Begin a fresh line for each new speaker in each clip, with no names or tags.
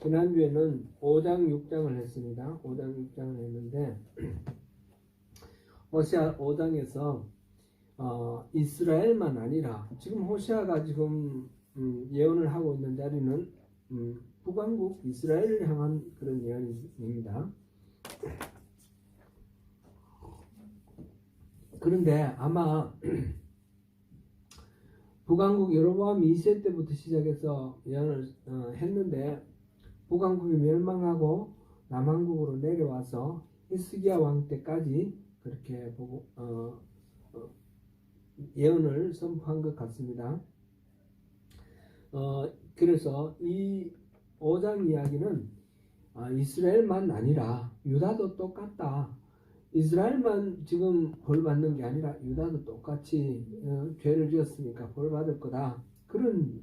지난주에는 5장 6장을 했습니다. 5장 6장을 했는데 호세아 5장에서 이스라엘만 아니라 지금 호세아가 지금 예언을 하고 있는 자리는 북왕국 이스라엘을 향한 그런 예언입니다. 그런데 아마 북왕국 여로보암 2세 때부터 시작해서 예언을 했는데 북왕국이 멸망하고 남왕국으로 내려와서 히스기야 왕 때까지 그렇게 보고 예언을 선포한 것 같습니다. 그래서 이 5장 이야기는 이스라엘만 아니라 유다도 똑같다. 이스라엘만 지금 벌 받는 게 아니라 유다도 똑같이 죄를 지었으니까 벌 받을 거다. 그런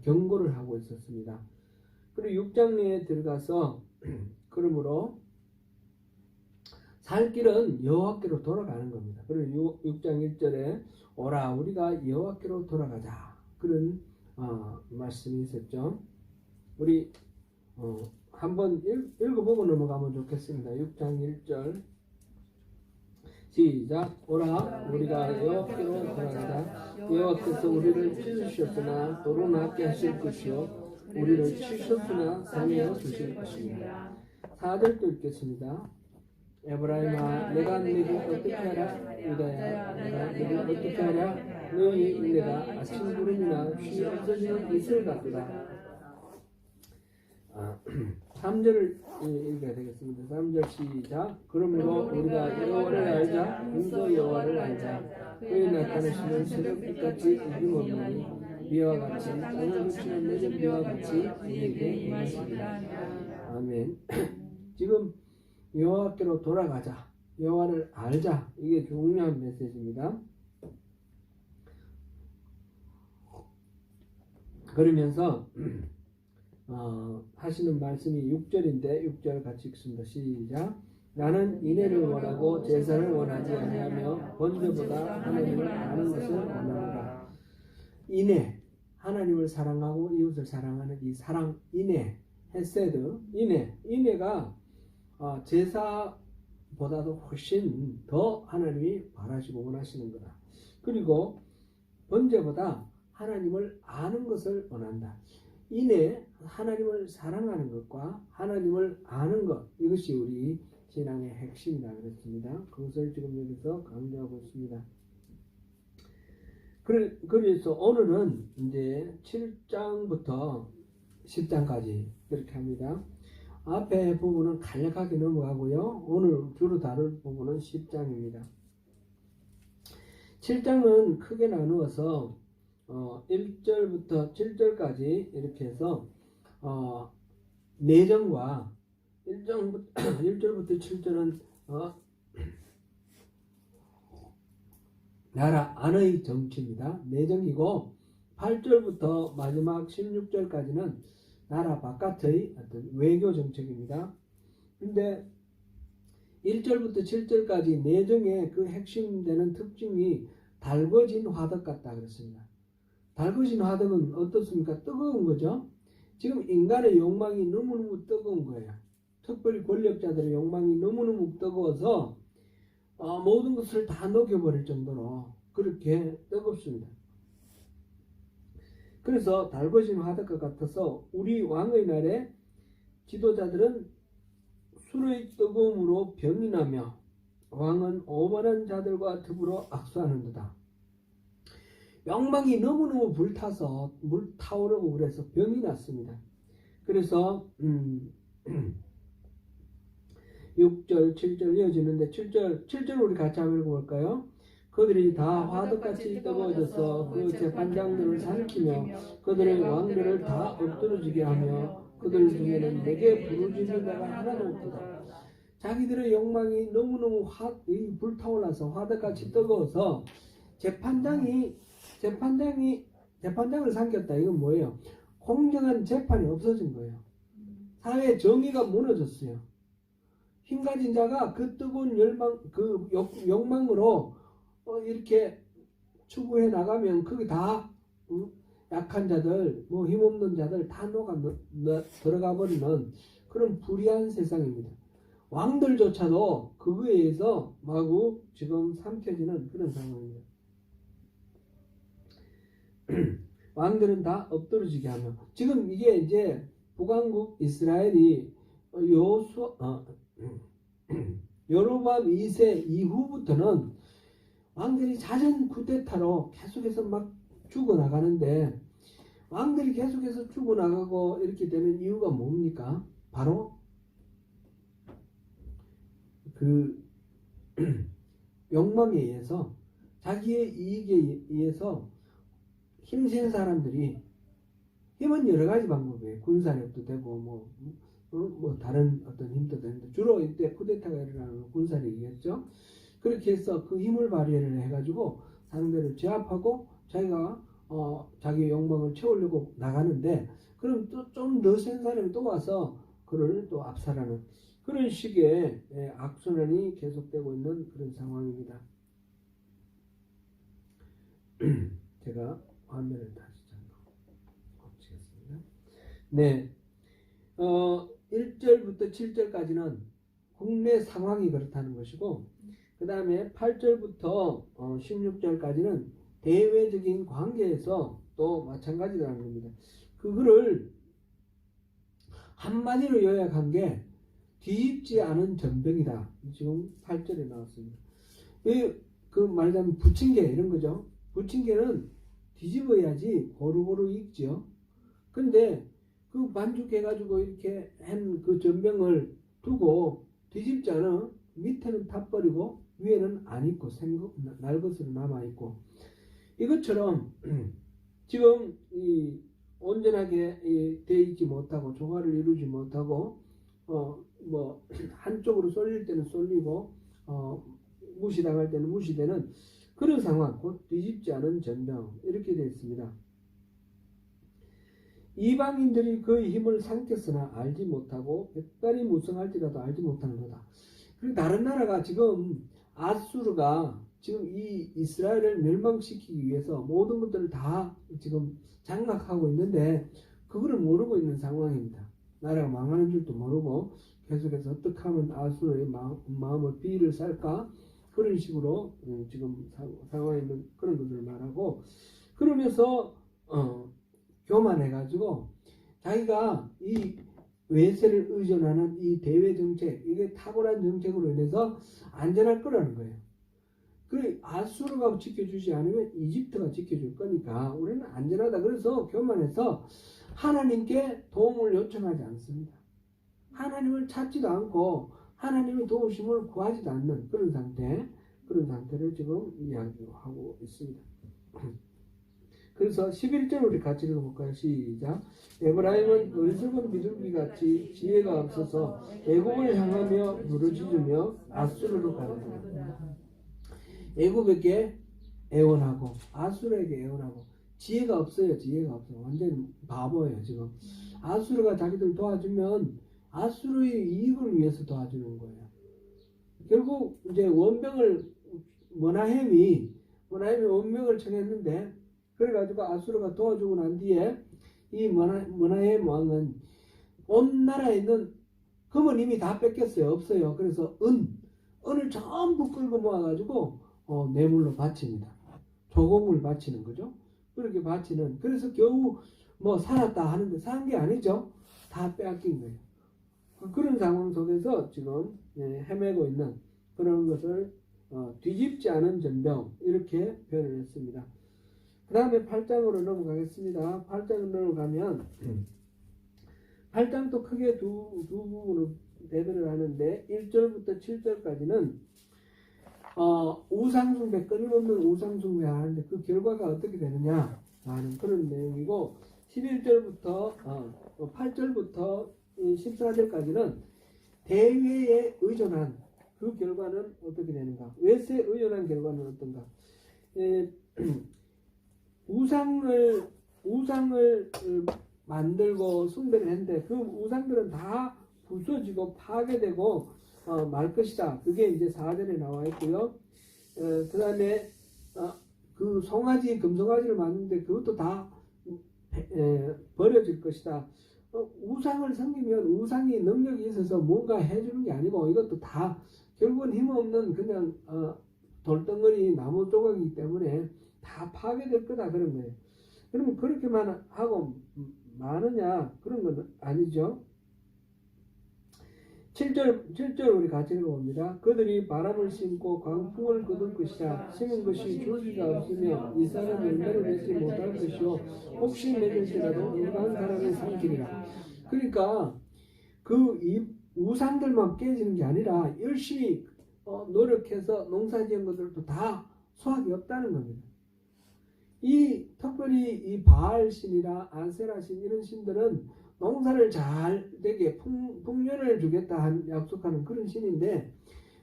경고를 하고 있었습니다. 그리고 6장에 들어가서 그러므로 살 길은 여호와께로 돌아가는 겁니다. 그리고 6장 1절에 오라 우리가 여호와께로 돌아가자. 그런 말씀이 있었죠. 우리 한번 읽어보고 넘어가면 좋겠습니다. 6장 1절 시작. 오라 우리가 여호와께로 돌아가자. 여호와께서 우리를 찢으셨으나 도로 낫게 하실 것이요 우리를 치셨으나 상하여 주실 것입니다. 4절도 읽겠습니다. 에브라임아 내가 너희를 어떻게 하라. 유다야 내가 너희를 어떻게 하라. 너희 인내가 아침 구름이나 쉬 없어지는 이슬 같도다. 3절을 읽어야 되겠습니다. 3절 시작. 그러므로 우리가 여호와를 알자. 인도 여호와를 알자. 그의 나타내시는 새벽빛같이 이김없느니 비와 같이 땅을 붙이는 내전 비와 같이 우리에게 임하시리라. 아멘. 지금 여호와께로 돌아가자. 여호와를 알자. 이게 중요한 메시지입니다. 그러면서 하시는 말씀이 6절인데 6절 같이 읽습니다. 시작. 나는 인애를 원하고 제사를 원하지 아니하며 번제보다 하나님을 아는 것을 원하노라. 인애, 하나님을 사랑하고 이웃을 사랑하는 이 사랑, 인애, 헤세드, 인애가 제사보다도 훨씬 더 하나님이 바라시고 원하시는 거다. 그리고 번제보다 하나님을 아는 것을 원한다. 인애, 하나님을 사랑하는 것과 하나님을 아는 것, 이것이 우리 신앙의 핵심이라 그랬습니다. 그것을 지금 여기서 강조하고 있습니다. 그래서 오늘은 이제 7장부터 10장까지 그렇게 합니다. 앞에 부분은 간략하게 넘어가고요. 오늘 주로 다룰 부분은 10장입니다. 7장은 크게 나누어서 1절부터 7절까지 이렇게 해서 내정과 1절부터 7절은 나라 안의 정치입니다. 내정이고 8절부터 마지막 16절까지는 나라 바깥의 어떤 외교 정책입니다. 근데 1절부터 7절까지 내정의 그 핵심되는 특징이 달궈진 화덕 같다 그랬습니다. 달궈진 화덕은 어떻습니까? 뜨거운 거죠. 지금 인간의 욕망이 너무너무 뜨거운 거예요. 특별히 권력자들의 욕망이 너무너무 뜨거워서 모든 것을 다 녹여버릴 정도로 그렇게 뜨겁습니다. 그래서 달궈진 화덕과 같아서 우리 왕의 날에 지도자들은 술의 뜨거움으로 병이 나며 왕은 오만한 자들과 더불어 악수하는도다. 욕망이 너무너무 불타서 물타오르고 그래서 병이 났습니다. 그래서 6절, 7절 이어지는데 7절 우리 같이 한번 읽어볼까요? 그들이 다 화덕같이 뜨거워져서 그 재판장들을 삼키며 그들의 왕들을 다 엎드러지게 하며 그들 중에는 내게 부르짖는 자가 하나도 없도다. 자기들의 욕망이 너무너무 불타올라서 화덕같이 뜨거워서 재판장을 삼켰다. 이건 뭐예요? 공정한 재판이 없어진 거예요. 사회 정의가 무너졌어요. 힘 가진 자가 그 뜨거운 욕망으로 이렇게 추구해 나가면 그게 다 약한 자들, 뭐 힘없는 자들 다 들어가 버리는 그런 불의한 세상입니다. 왕들조차도 그거에 의해서 마구 지금 삼켜지는 그런 상황입니다. 왕들은 다 엎드러지게 하며, 지금 이게 이제 북왕국 이스라엘이 여로보암 2세 이후부터는 왕들이 잦은 쿠데타로 계속해서 막 죽어나가는데, 왕들이 계속해서 죽어나가고 이렇게 되는 이유가 뭡니까? 바로 그 욕망에 의해서, 자기의 이익에 의해서 힘센 사람들이, 힘은 여러 가지 방법이에요. 군사력도 되고 뭐 다른 어떤 힘도 되는데, 주로 이때 쿠데타가 일어나는 군사력이겠죠. 그렇게 해서 그 힘을 발휘를 해가지고 상대를 제압하고 자기가 자기의 욕망을 채우려고 나가는데, 그럼 또 좀 더 센 사람이 또 와서 그를 또 압살하는 그런 식의 악순환이 계속되고 있는 그런 상황입니다. 제가 화면을 다시 고치겠습니다. 네, 1절부터 7절까지는 국내 상황이 그렇다는 것이고, 그 다음에 8절부터 16절까지는 대외적인 관계에서 또 마찬가지라는 겁니다. 그거를 한마디로 요약한 게 뒤집지 않은 전병이다. 지금 8절에 나왔습니다. 그 말하자면 부침개 이런 거죠. 부침개는 뒤집어야지 고루고루 익지요. 근데 그 만족해가지고 이렇게 한 그 전병을 두고 뒤집지 않아 밑에는 타버리고 위에는 안 익고 날것으로 남아있고, 이것처럼 지금 온전하게 되어 있지 못하고 조화를 이루지 못하고 뭐 한쪽으로 쏠릴 때는 쏠리고 무시당할 때는 무시되는 그런 상황, 곧 뒤집지 않은 전병, 이렇게 되어 있습니다. 이방인들이 그의 힘을 삼켰으나 알지 못하고 백발이 무성할지라도 알지 못하는 거다. 그리고 다른 나라가 지금 아수르가 지금 이 이스라엘을 멸망시키기 위해서 모든 것들을 다 지금 장악하고 있는데 그거를 모르고 있는 상황입니다. 나라가 망하는 줄도 모르고 계속해서 어떻게 하면 아수르의 마음을 비를 쌀까, 그런 식으로 지금 상황에 있는 그런 것들을 말하고, 그러면서 교만해가지고 자기가 이 외세를 의존하는 이 대외 정책, 이게 탁월한 정책으로 인해서 안전할 거라는 거예요. 그 아수르가 지켜주지 않으면 이집트가 지켜줄 거니까 우리는 안전하다. 그래서 교만해서 하나님께 도움을 요청하지 않습니다. 하나님을 찾지도 않고 하나님의 도우심을 구하지도 않는 그런 상태를 지금 이야기하고 있습니다. 그래서 11절 우리 같이 읽어볼까요? 시작. 에브라임은 어리석은 비둘기같이 지혜가 없어서 애국을 향하며 부르짖으며 아수르로 가는다. 애국에게 애원하고 아수르에게 애원하고, 지혜가 없어요. 지혜가 없어요. 완전 바보예요. 지금 아수르가 자기들 도와주면 아수르의 이익을 위해서 도와주는 거예요. 결국 이제 머나헴이 원명을 청했는데, 그래가지고 아수르가 도와주고 난 뒤에 이 머나헴 왕은 온 나라에 있는 금은 이미 다 뺏겼어요. 없어요. 그래서 은을 전부 끌고 모아가지고 뇌물로 바칩니다. 조공을 바치는 거죠. 그렇게 바치는, 그래서 겨우 뭐 살았다 하는데 산 게 아니죠. 다 빼앗긴 거예요. 그런 상황 속에서 지금 헤매고 있는 그런 것을 뒤집지 않은 전병, 이렇게 표현을 했습니다. 그 다음에 8장으로 넘어가겠습니다. 8장으로 넘어가면 8장도 크게 두 부분으로 대별을 하는데, 1절부터 7절까지는 우상숭배, 끊임없는 우상숭배 하는데 그 결과가 어떻게 되느냐 하는 그런 내용이고, 11절부터 8절부터 14절까지는 대외에 의존한 그 결과는 어떻게 되는가, 외세에 의존한 결과는 어떤가. 우상을 만들고 숭배를 했는데 그 우상들은 다 부서지고 파괴되고 말 것이다. 그게 이제 4절에 나와 있고요. 그 다음에 그 송아지, 금송아지를 만드는데 그것도 다 버려질 것이다. 우상을 섬기면 우상이 능력이 있어서 뭔가 해주는 게 아니고 이것도 다 결국은 힘없는 그냥 돌덩어리 나무 조각이기 때문에 다 파괴될 거다 그런 거예요. 그러면 그렇게만 하고 많으냐 그런 건 아니죠. 7절 우리 같이 읽어봅니다. 그들이 바람을 심고 광풍을 거둘 것이라. 심은 것이 줄기가 없으며 이삭은 열매를 맺지 못할 것이요 혹시 맺을지라도 일반 사람의 삼키리라. 그러니까 이 우상들만 깨지는 게 아니라 열심히 노력해서 농사지은 것들도 다 수확이 없다는 겁니다. 특별히 이 바알신이나 아세라신 이런 신들은 농사를 잘 되게 풍년을 주겠다 약속하는 그런 신인데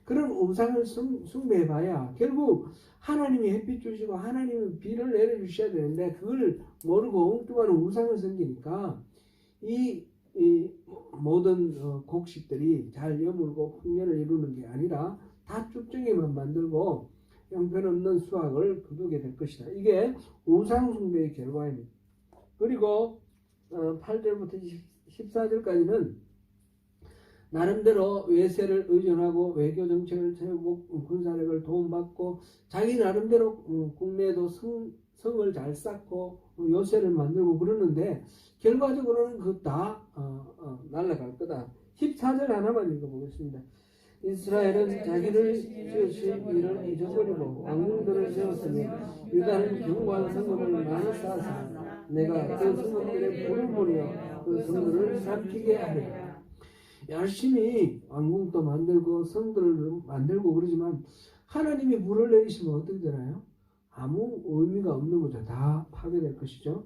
그런 우상을 숭배해봐야 결국 하나님이 햇빛 주시고 하나님이 비를 내려주셔야 되는데 그걸 모르고 엉뚱한 우상을 섬기니까 이 모든 곡식들이 잘 여물고 풍년을 이루는 게 아니라 다 쭉정이만 만들고 형편없는 수확을 거두게 될 것이다. 이게 우상 숭배의 결과입니다. 그리고 8절부터 14절까지는 나름대로 외세를 의존하고 외교 정책을 세우고 군사력을 도움받고 자기 나름대로 국내에도 성을 잘 쌓고 요새를 만들고 그러는데 결과적으로는 그거 다 날아갈 거다. 14절 하나만 읽어보겠습니다. 이스라엘은 자기를 지으신 이를 잊어버리고 왕궁들을 세웠으며 유다는 견고한 성읍을 많이 쌓았으며 내가 그 성읍들의 불을 보려 그 성들을 삼키게 하리라. 열심히 왕궁도 만들고 성들을 만들고 그러지만 하나님이 불을 내리시면 어떻게 되나요? 아무 의미가 없는 거죠. 다 파괴될 것이죠.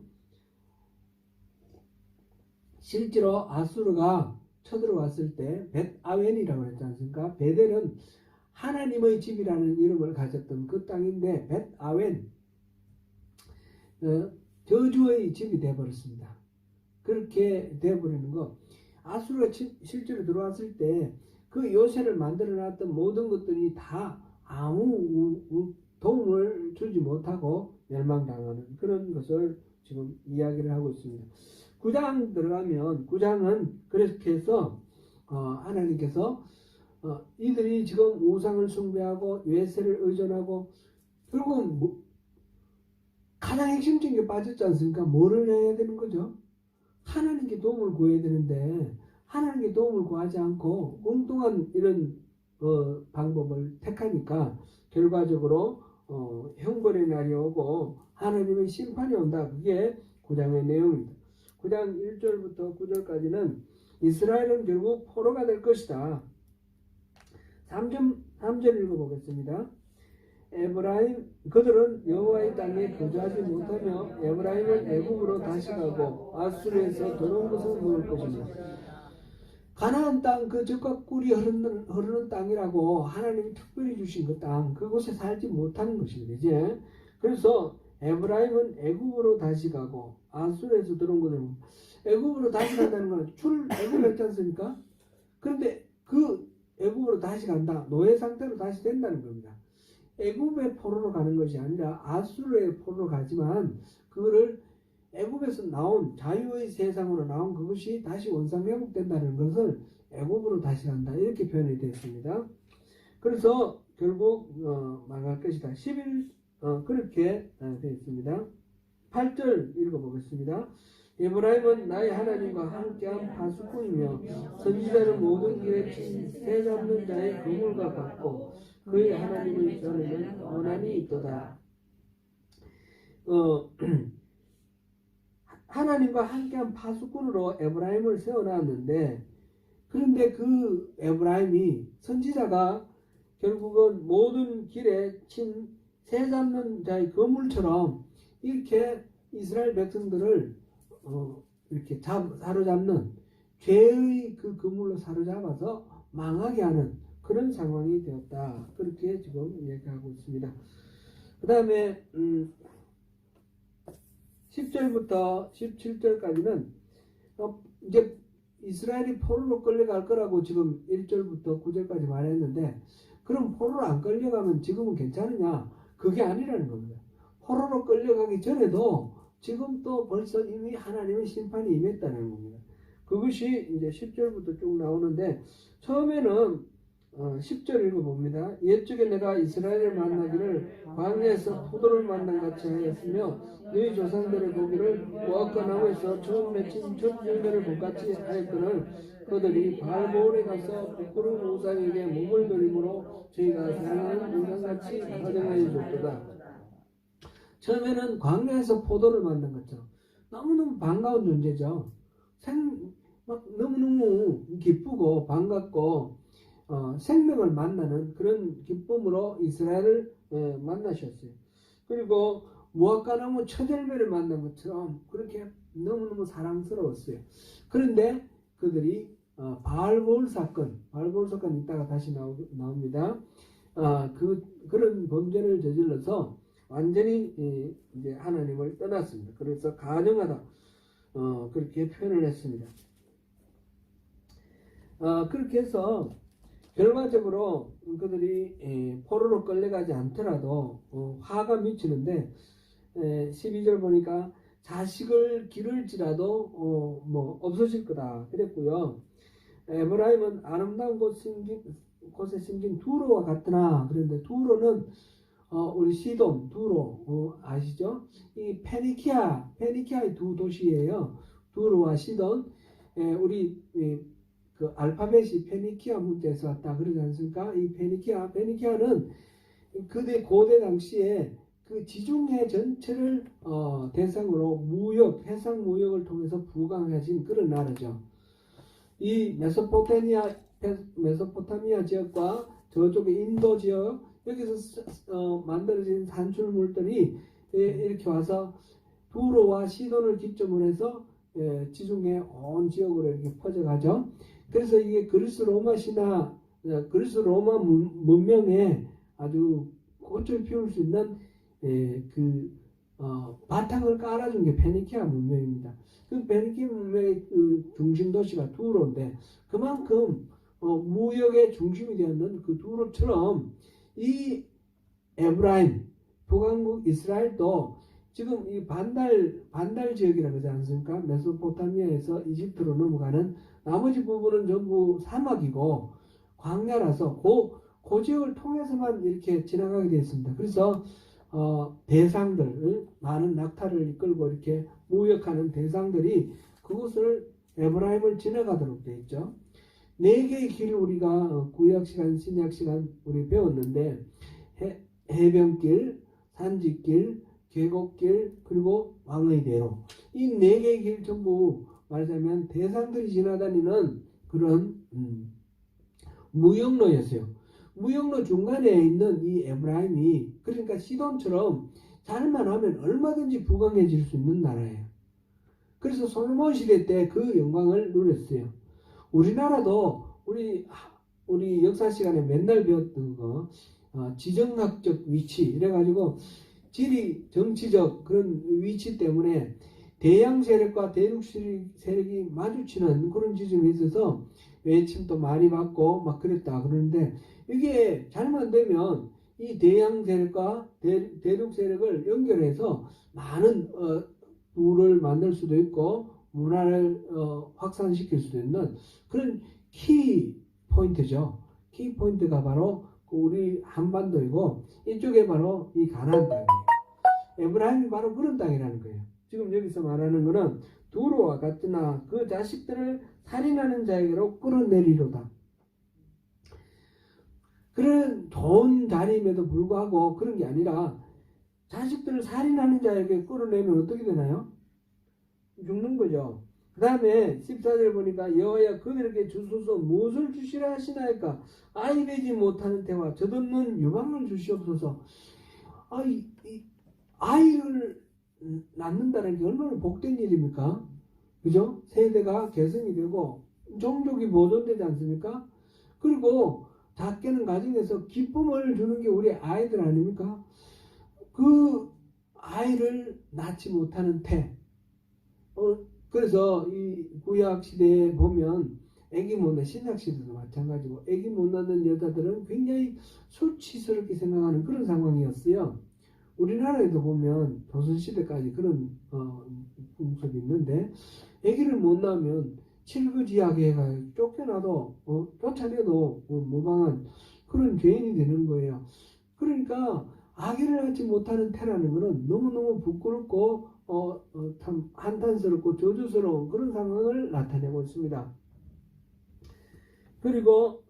실제로 아수르가 쳐들어왔을 때 벳아웬이라고 했지 않습니까? 베델은 하나님의 집이라는 이름을 가졌던 그 땅인데 벳아웬 저주의 집이 되어버렸습니다. 그렇게 되어버리는 거. 아수르가 실제로 들어왔을 때 그 요새를 만들어놨던 모든 것들이 다 아무 도움을 주지 못하고 멸망당하는 그런 것을 지금 이야기를 하고 있습니다. 9장 들어가면 9장은 그렇게 해서 하나님께서 이들이 지금 우상을 숭배하고 외세를 의존하고 결국은 가장 핵심적인 게 빠졌지 않습니까? 뭐를 해야 되는 거죠? 하나님께 도움을 구해야 되는데 하나님께 도움을 구하지 않고 엉뚱한 이런 방법을 택하니까 결과적으로 형벌의 날이 오고 하나님의 심판이 온다. 그게 9장의 내용입니다. 9장 1절부터 9절까지는 이스라엘은 결국 포로가 될 것이다. 3절 읽어보겠습니다. 그들은 여호와의 땅에 거주하지 못하며 에브라임은 애굽으로 다시 가고 아수르에서 더러운 것을 먹을 것입니다. 가나안 땅, 그 젖과 꿀이 흐르는 땅이라고 하나님이 특별히 주신 그 땅, 그곳에 살지 못하는 것입니다. 이제 그래서 에브라임은 애굽으로 다시 가고 아수르에서 들어온 것을 애굽으로 다시 간다는 건 애굽했지 않습니까? 그런데 그 애굽으로 다시 간다, 노예 상태로 다시 된다는 겁니다. 애굽의 포로로 가는 것이 아니라 아수르의 포로로 가지만 그거를 애굽에서 나온 자유의 세상으로 나온 그것이 다시 원상 회복된다는 것을 애굽으로 다시 간다 이렇게 표현이 되어 있습니다. 그래서 결국 망할 것이다. 11 그렇게 되어 있습니다. 8절 읽어보겠습니다. 에브라임은 나의 하나님과 함께한 파수꾼이며 선지자는 모든 길에 새 잡는 자의 그물과 같고 그의 하나님의 전에는 원한이 있도다. 하나님과 함께한 파수꾼으로 에브라임을 세워놨는데 그런데 그 에브라임이 선지자가 결국은 모든 길에 친 새 잡는 자의 그물처럼 이렇게 이스라엘 백성들을 이렇게 사로잡는 죄의 그 그물로 사로잡아서 망하게 하는 그런 상황이 되었다. 그렇게 지금 얘기하고 있습니다. 그 다음에 10절부터 17절까지는 이제 이스라엘이 포로로 끌려갈 거라고 지금 1절부터 9절까지 말했는데 그럼 포로로 안 끌려가면 지금은 괜찮으냐? 그게 아니라는 겁니다. 포로로 끌려가기 전에도 지금 또 벌써 이미 하나님의 심판이 임했다는 겁니다. 그것이 이제 10절부터 쭉 나오는데, 처음에는 10절 읽어봅니다. 옛적에 내가 이스라엘을 만나기를 광야에서 포도를 만난 같이 하였으며 너희 조상들의 고기를 무화과 나무에서 처음 맺힌 첫 열매를 본같이 하였거늘 그들이 바알보올에 가서 부끄러운 우상에게 몸을 드림으로 저희가 사랑하는 우상같이 가정하여 줬도다. 처음에는 광야에서 포도를 만난 것처럼 너무너무 반가운 존재죠. 막 너무너무 기쁘고 반갑고 생명을 만나는 그런 기쁨으로 이스라엘을 만나셨어요. 그리고 무화과나무 첫 열매를 만난 것처럼 그렇게 너무너무 사랑스러웠어요. 그런데 그들이 바알보올 사건 이따가 다시 나옵니다. 그런 범죄를 저질러서 완전히 이제 하나님을 떠났습니다. 그래서 가증하다 그렇게 표현을 했습니다. 그렇게 해서 결과적으로 그들이 포로로 끌려가지 않더라도 화가 미치는데 12절 보니까 자식을 기를지라도 뭐 없어질 거다 그랬고요. 에브라임은 아름다운 곳에 심긴 두로와 같으나, 그런데 두로는 우리 시돈 두로 아시죠? 이 페니키아의 두 도시예요. 두로와 시돈. 우리 그 알파벳이 페니키아 문자에서 왔다 그러지 않습니까? 이 페니키아는 고대 당시에 그 지중해 전체를 대상으로 해상 무역을 통해서 부강해진 그런 나라죠. 이 메소포타미아 지역과 저쪽의 인도 지역, 여기서 만들어진 산출물들이 이렇게 와서 두로와 시돈을 기점으로 해서 지중해 온 지역으로 이렇게 퍼져가죠. 그래서 이게 그리스 로마 문명에 아주 꽃을 피울 수 있는 바탕을 깔아준 게 페니키아 문명입니다. 그 페니키아 문명의 그 중심 도시가 두로인데, 그만큼 무역의 중심이 되었는 그 두로처럼 이 에브라임 북왕국 이스라엘도 지금 이 반달 지역이라고 하지 않습니까? 메소포타미아에서 이집트로 넘어가는 나머지 부분은 전부 사막이고 광야라서 그 지역을 통해서만 이렇게 지나가게 되어 있습니다. 그래서 대상들, 많은 낙타를 이끌고 이렇게 무역하는 대상들이 그곳을 에브라임을 지나가도록 되어 있죠. 4개의 길을 우리가 구약 시간, 신약 시간 우리 배웠는데, 해변길, 산지길, 계곡길, 그리고 왕의 대로. 이 4개의 길 전부 말하자면 대상들이 지나다니는 그런 무역로였어요. 무역로 중간에 있는 이 에브라임이, 그러니까 시돈처럼 잘만 하면 얼마든지 부강해질 수 있는 나라예요. 그래서 솔로몬 시대 때 그 영광을 누렸어요. 우리나라도 우리 역사 시간에 맨날 배웠던 거 지정학적 위치 이래가지고 지리 정치적 그런 위치 때문에 대양 세력과 대륙 세력이 마주치는 그런 지점에 있어서 외침도 많이 받고 막 그랬다 그러는데, 이게 잘못되면 이 대양 세력과 대륙 세력을 연결해서 많은 부를 만들 수도 있고 문화를 확산시킬 수도 있는 그런 키 포인트죠. 키 포인트가 바로 우리 한반도이고, 이쪽에 바로 이 가나안 땅이에요. 에브라임이 바로 그런 땅이라는 거예요. 지금 여기서 말하는 것은 두로와 같으나 그 자식들을 살인하는 자에게로 끌어내리로다. 그런 좋은 자리임에도 불구하고 그런 게 아니라 자식들을 살인하는 자에게 끌어내면 어떻게 되나요? 죽는 거죠. 그 다음에 14절 보니까 여호와여 그들에게 주소서 무엇을 주시라 하시나이까? 아이 되지 못하는 태와 젖없는 유방을 주시옵소서. 아이를 낳는다는 게 얼마나 복된 일입니까? 그죠? 세대가 개성이 되고 종족이 보존되지 않습니까? 그리고 작게는 가정에서 기쁨을 주는 게 우리 아이들 아닙니까? 그 아이를 낳지 못하는 태. 그래서 이 구약 시대에 보면 아기 못 낳는, 신약 시대도 마찬가지고 아기 못 낳는 여자들은 굉장히 수치스럽게 생각하는 그런 상황이었어요. 우리나라에도 보면 조선시대까지 그런 풍습이 있는데 아기를 못 낳으면 칠거지약해가 쫓겨나도 쫓아내도 무방한 그런 죄인이 되는 거예요. 그러니까 아기를 낳지 못하는 태라는 것은 너무너무 부끄럽고 참 한탄스럽고 저주스러운 그런 상황을 나타내고 있습니다. 그리고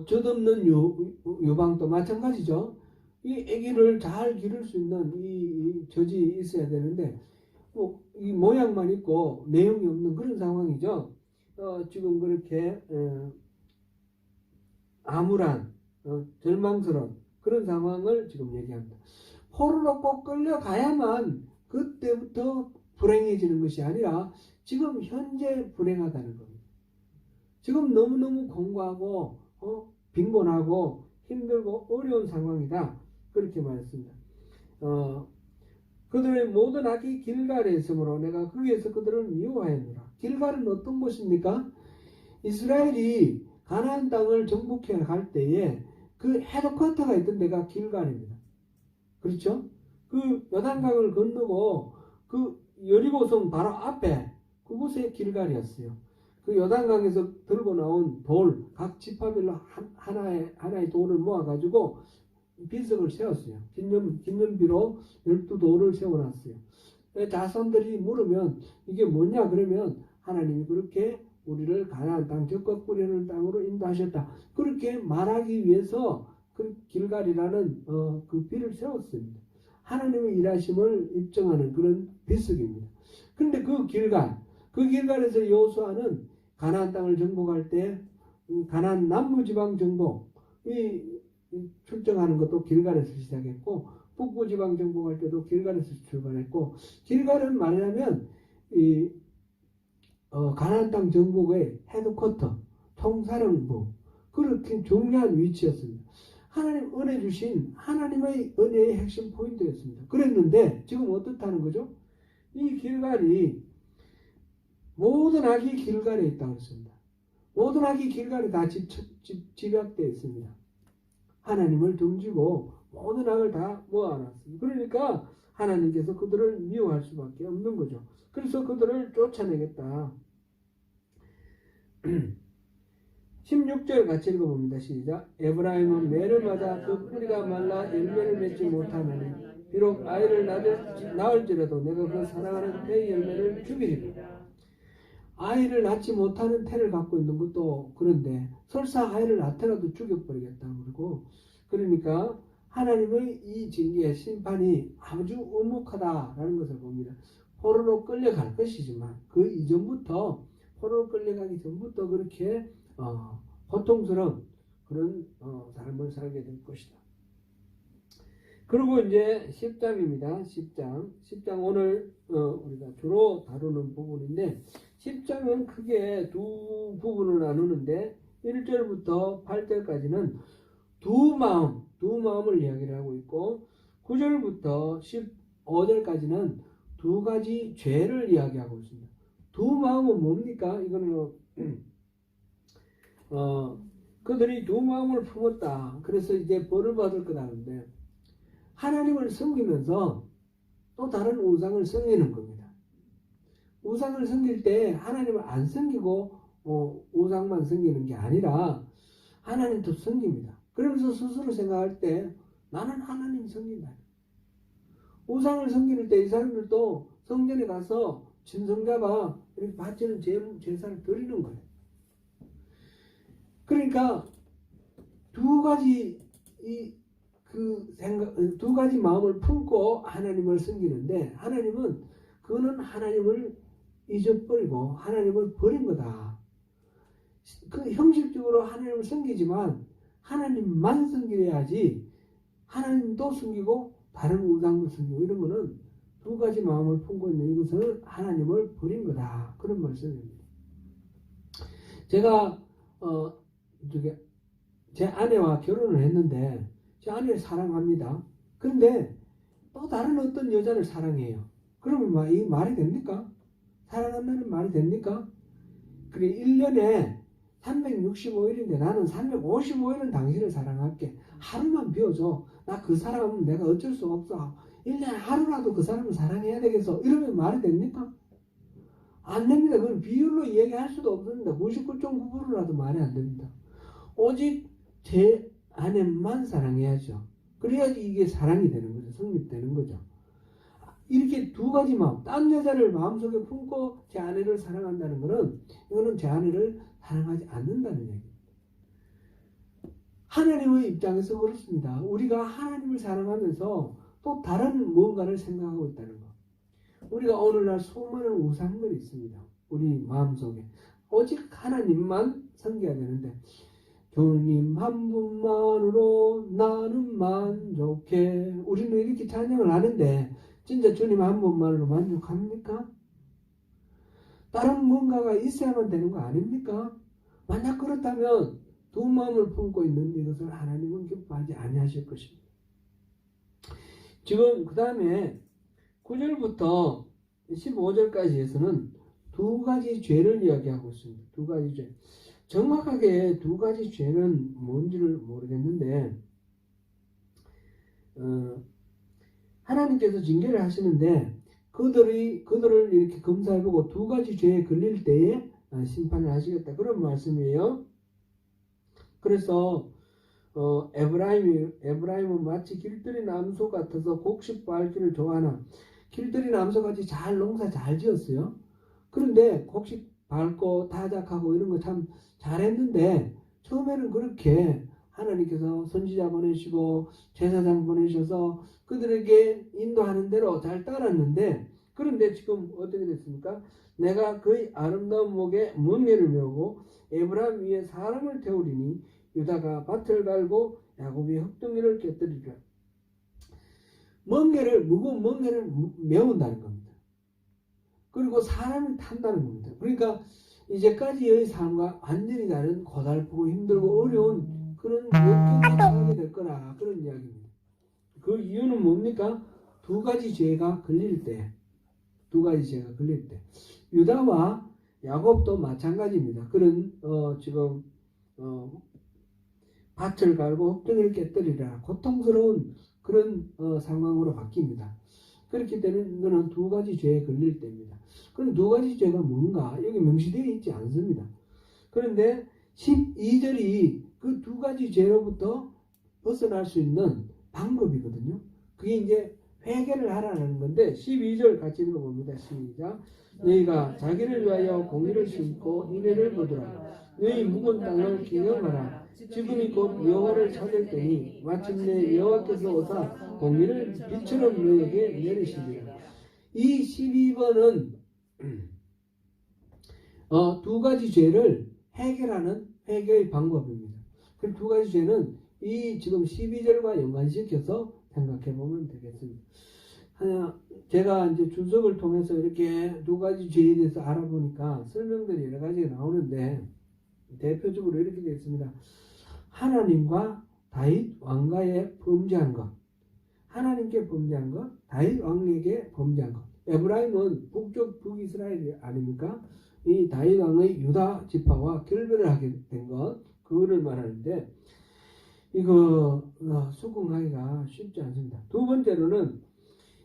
젖없는 유방도 마찬가지죠. 이 아기를 잘 기를 수 있는 이 젖이 있어야 되는데 이 모양만 있고 내용이 없는 그런 상황이죠. 지금 그렇게 암울한 절망스러운 그런 상황을 지금 얘기합니다. 포로로 꼭 끌려가야만 그때부터 불행해지는 것이 아니라 지금 현재 불행하다는 겁니다. 지금 너무너무 공고하고 빈곤하고 힘들고 어려운 상황이다. 그렇게 말했습니다. 그들의 모든 악이 길갈에 있으므로 내가 거기에서 그들을 미워하였노라. 길갈은 어떤 곳입니까? 이스라엘이 가나안 땅을 정복해 갈 때에 그 헤드쿼터가 있던 데가 길갈입니다. 그렇죠? 그 요단강을 건너고 그 여리고성 바로 앞에 그곳에 길갈이었어요. 그 요단강에서 들고 나온 돌, 각 지파별로 하나의 돌을 모아가지고 비석을 세웠어요. 기념비로 12돌을 세워놨어요. 자손들이 물으면 이게 뭐냐 그러면 하나님이 그렇게 우리를 가나안 땅 적과 꿀이는 땅으로 인도하셨다. 그렇게 말하기 위해서 그 길갈이라는 그 비를 세웠습니다. 하나님의 일하심을 입증하는 그런 비석입니다. 그런데 그 길갈에서 여호수아는 가나안 땅을 정복할 때 가나안 남부지방 정복 출정하는 것도 길갈에서 시작했고 북부지방 정복할 때도 길갈에서 출발했고 길갈은 말하자면 가나안 땅 정복의 헤드쿼터 통사령부 그렇게 중요한 위치였습니다. 하나님 은혜 주신 하나님의 은혜의 핵심 포인트였습니다. 그랬는데 지금 어떻다는 거죠? 이 길갈이 모든 악이 길갈에 있다고 했습니다. 모든 악이 길갈에 다 집약되어 있습니다. 하나님을 등지고 모든 악을 다 모아놨습니다. 그러니까 하나님께서 그들을 미워할 수밖에 없는 거죠. 그래서 그들을 쫓아내겠다. 16절 같이 읽어봅니다. 시작. 에브라임은 매를 맞아 그 뿌리가 말라 열매를 맺지 못하느니 비록 아이를 낳을지라도 내가 그 사랑하는 태 열매를 죽이리라. 아이를 낳지 못하는 태를 갖고 있는 것도 그런데 설사 아이를 낳더라도 죽여버리겠다고 그러고 그러니까 하나님의 이 징계 심판이 아주 엄혹하다라는 것을 봅니다. 포로로 끌려갈 것이지만 그 이전부터 포로로 끌려가기 전부터 그렇게 고통스러운 그런 삶을 살게 될 것이다. 그리고 이제 10장입니다. 10장 오늘 우리가 주로 다루는 부분인데 10장은 크게 두 부분을 나누는데 1절부터 8절까지는 두 마음을 이야기를 하고 있고 9절부터 15절까지는 두 가지 죄를 이야기하고 있습니다. 두 마음은 뭡니까? 이거는 그들이 두 마음을 품었다. 그래서 이제 벌을 받을 거라는데 하나님을 섬기면서 또 다른 우상을 섬기는 겁니다. 우상을 섬길 때 하나님을 안 섬기고 우상만 섬기는 게 아니라 하나님도 섬깁니다. 그러면서 스스로 생각할 때 나는 하나님 섬긴다. 우상을 섬기는 때 이 사람들도 성전에 가서 진성자가 이렇게 바치는 제사를 드리는 거예요. 그러니까 두 가지 두 가지 마음을 품고 하나님을 섬기는데 하나님은 그거는 하나님을 잊어버리고 하나님을 버린 거다. 그 형식적으로 하나님을 섬기지만 하나님만 섬겨야지 하나님도 섬기고 다른 우상도 섬기고 이런 거는 두 가지 마음을 품고 있는 이것은 하나님을 버린 거다. 그런 말씀입니다. 제가 제 아내와 결혼을 했는데 제 아내를 사랑합니다. 그런데 또 다른 어떤 여자를 사랑해요. 그러면 이 말이 됩니까? 사랑한다는 말이 됩니까? 그래 1년에 365일인데 나는 355일은 당신을 사랑할게. 하루만 비워줘. 나 그 사람은 내가 어쩔 수 없어. 1년에 하루라도 그 사람을 사랑해야 되겠어. 이러면 말이 됩니까? 안 됩니다. 그건 비율로 얘기할 수도 없습니다. 99.9%라도 말이 안 됩니다. 오직 제 아내만 사랑해야죠. 그래야지 이게 사랑이 되는 거죠. 성립되는 거죠. 이렇게 두 가지 마음, 딴 여자를 마음속에 품고 제 아내를 사랑한다는 것은 이거는 제 아내를 사랑하지 않는다는 얘기입니다. 하나님의 입장에서 그렇습니다. 우리가 하나님을 사랑하면서 또 다른 무언가를 생각하고 있다는 것. 우리가 오늘날 수많은 우상들이 있습니다. 우리 마음속에. 오직 하나님만 섬겨야 되는데 주님 한 분만으로 나는 만족해. 우리는 이렇게 찬양을 하는데 진짜 주님 한 분만으로 만족합니까? 다른 뭔가가 있어야만 되는 거 아닙니까? 만약 그렇다면 두 마음을 품고 있는 이것을 하나님은 기뻐하지 아니하실 것입니다. 지금 그 다음에 9절부터 15절까지에서는 두 가지 죄를 이야기하고 있습니다. 두 가지 죄. 정확하게 두 가지 죄는 뭔지를 모르겠는데 하나님께서 징계를 하시는데 그들을 이렇게 검사해보고 두 가지 죄에 걸릴 때에 심판을 하시겠다. 그런 말씀이에요. 그래서 에브라임은 마치 길들인 암소 같아서 곡식 밟기를 좋아하나 길들인 암소같이 잘 농사 잘 지었어요. 그런데 곡식 밟고 타작하고 이런 거 참 잘했는데 처음에는 그렇게 하나님께서 선지자 보내시고 제사장 보내셔서 그들에게 인도하는 대로 잘 따랐는데 그런데 지금 어떻게 됐습니까? 내가 그의 아름다운 목에 멍에를 메우고 에브라임 위에 사람을 태우리니 유다가 밭을 갈고 야곱이 흙둥이를 깨뜨리리라. 무거운 멍에를 메운다는 겁니다. 그리고 사람을 탄다는 겁니다. 그러니까 이제까지의 삶과 완전히 다른 고달프고 힘들고 어려운 그런 역경에 처하게 될 거라 그런 이야기입니다. 그 이유는 뭡니까? 두 가지 죄가 걸릴 때 유다와 야곱도 마찬가지입니다. 그런 지금 밭을 갈고 흙등을 깨뜨리라 고통스러운 그런 상황으로 바뀝니다. 그렇게 되는 것은 두 가지 죄에 걸릴 때입니다. 그럼 두 가지 죄가 뭔가 여기 명시되어 있지 않습니다. 그런데 12절이 그 두 가지 죄로부터 벗어날 수 있는 방법이거든요. 그게 이제 회개를 하라는 건데 12절 같이 읽어봅니다. 시작. 너희가 자기를 위하여 공의를 심고 인애를 거두라. 너희 묵은 땅을 기념하라. 지금이 곧 여호와를 찾을 때니 마침내 여호와께서 오사 공의를 빛처럼 너희에게 내리시리라. 이 12번은 두 가지 죄를 해결하는 회개의 방법입니다. 그 두 가지 죄는 이 지금 12절과 연관시켜서 생각해 보면 되겠습니다. 제가 이제 주석을 통해서 이렇게 두 가지 죄에 대해서 알아보니까 설명들이 여러 가지가 나오는데 대표적으로 이렇게 되어 있습니다. 하나님과 다윗 왕가에 범죄한 것, 하나님께 범죄한 것, 다윗 왕에게 범죄한 것. 에브라임은 북쪽 북이스라엘 아닙니까? 이 다윗 왕의 유다 지파와 결별을 하게 된 것, 그거를 말하는데 이거 수긍하기가 쉽지 않습니다. 두 번째로는